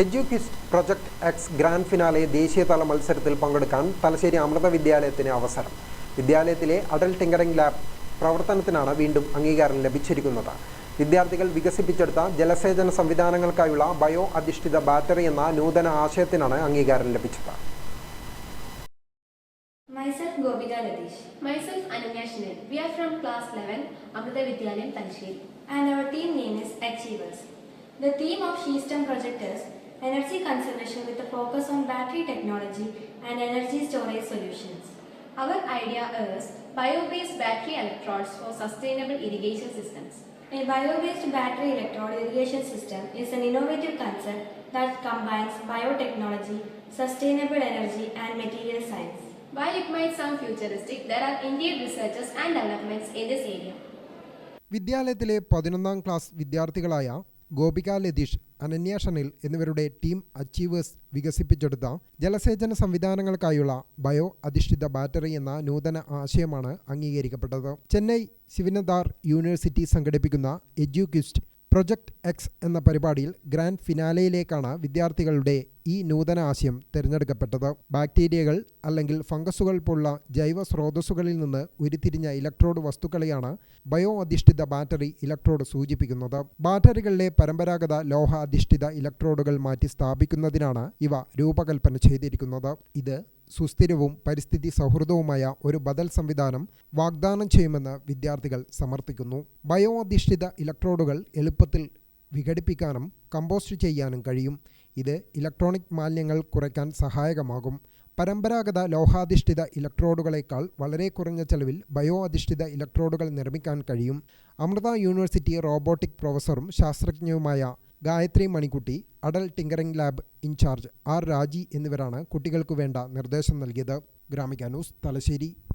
എഡ്യൂക്വിസ്റ്റ് project X grand finale ദേശീയതല മത്സരത്തിൽ പങ്കെടുക്കാൻ തലശ്ശേരി അമൃത വിദ്യാലയത്തിന് അവസരം. വിദ്യാലയത്തിലെ അഡൽ ടിങ്കറിംഗ് ലാബ് പ്രവർത്തനത്തിനാണ് വീണ്ടും അംഗീകാരം ലഭിച്ചിരിക്കുന്നത്. വിദ്യാർത്ഥികൾ വികസിപ്പിച്ചെടുത്ത ജലസേചന സംവിധാനങ്ങൾക്കായുള്ള ബയോ അധിഷ്ഠിത ബാറ്ററി എന്ന നൂതന ആശയത്തിനാണ് അംഗീകാരം ലഭിച്ചത്. Myself Gobika Latish. Myself Ananya Shinil. We are from class 11, Amrita Vidyalayam, Talasheri. And our team name is Achievers. The theme of SHE-STEM project is energy conservation with a focus on battery technology and energy storage solutions. Our idea is bio-based battery electrodes for sustainable irrigation systems. A bio-based battery electrode irrigation system is an innovative concept that combines biotechnology, sustainable energy and material science. While it might sound futuristic, there are indeed researches and developments in this area. വിദ്യാലയത്തിലെ 11ാം class വിദ്യാർത്ഥികളായ Gopika Latheesh, Ananya ഷനിൽ എന്നിവരുടെ team achievers വികസിപ്പിച്ചെടുത്ത ജലസേചന സംവിധാനങ്ങൾക്കായുള്ള bio അധിഷ്ഠിത battery എന്ന നൂതന ആശയമാണ് അംഗീകരിക്കപ്പെട്ടത്. Chennai ശിവനദാർ university സംഘടിപ്പിക്കുന്ന എഡ്യൂക്വിസ്റ്റ് project X എന്ന പരിപാടിയിൽ ഗ്രാൻഡ് ഫിനാലയിലേക്കാണ് വിദ്യാർത്ഥികളുടെ ഈ നൂതന ആശയം തിരഞ്ഞെടുക്കപ്പെട്ടത്. ബാക്ടീരിയകൾ അല്ലെങ്കിൽ ഫംഗസുകൾ പോലുള്ള ജൈവ സ്രോതസ്സുകളിൽ നിന്ന് ഉരുത്തിരിഞ്ഞ ഇലക്ട്രോഡ് വസ്തുക്കളെയാണ് ബയോ അധിഷ്ഠിത ബാറ്ററി ഇലക്ട്രോഡ് സൂചിപ്പിക്കുന്നത്. ബാറ്ററികളിലെ പരമ്പരാഗത ലോഹ അധിഷ്ഠിത ഇലക്ട്രോഡുകൾ മാറ്റി സ്ഥാപിക്കുന്നതിനാണ് ഇവ രൂപകൽപ്പന ചെയ്തിരിക്കുന്നത്. ഇത് സുസ്ഥിരവും പരിസ്ഥിതി സൗഹൃദവുമായ ഒരു ബദൽ സംവിധാനം വാഗ്ദാനം ചെയ്യുമെന്ന് വിദ്യാർത്ഥികൾ സമർത്ഥിക്കുന്നു. ബയോ അധിഷ്ഠിത ഇലക്ട്രോഡുകൾ എളുപ്പത്തിൽ വിഘടിപ്പിക്കാനും കമ്പോസ്റ്റ് ചെയ്യാനും കഴിയും. ഇത് ഇലക്ട്രോണിക് മാലിന്യങ്ങൾ കുറയ്ക്കാൻ സഹായകമാകും. പരമ്പരാഗത ലോഹാധിഷ്ഠിത ഇലക്ട്രോഡുകളേക്കാൾ വളരെ കുറഞ്ഞ ചെലവിൽ ബയോ അധിഷ്ഠിത ഇലക്ട്രോഡുകൾ നിർമ്മിക്കാൻ കഴിയും. അമൃത യൂണിവേഴ്സിറ്റി റോബോട്ടിക് പ്രൊഫസറും ശാസ്ത്രജ്ഞയുമായ Gayathri Manikutty, Atal tinkering lab incharge R Raji എന്നിവരാണ് കുട്ടികൾക്കു വേണ്ട നിർദ്ദേശം നൽകിയത്. ഗ്രാമിക ന്യൂസ്, തലശ്ശേരി.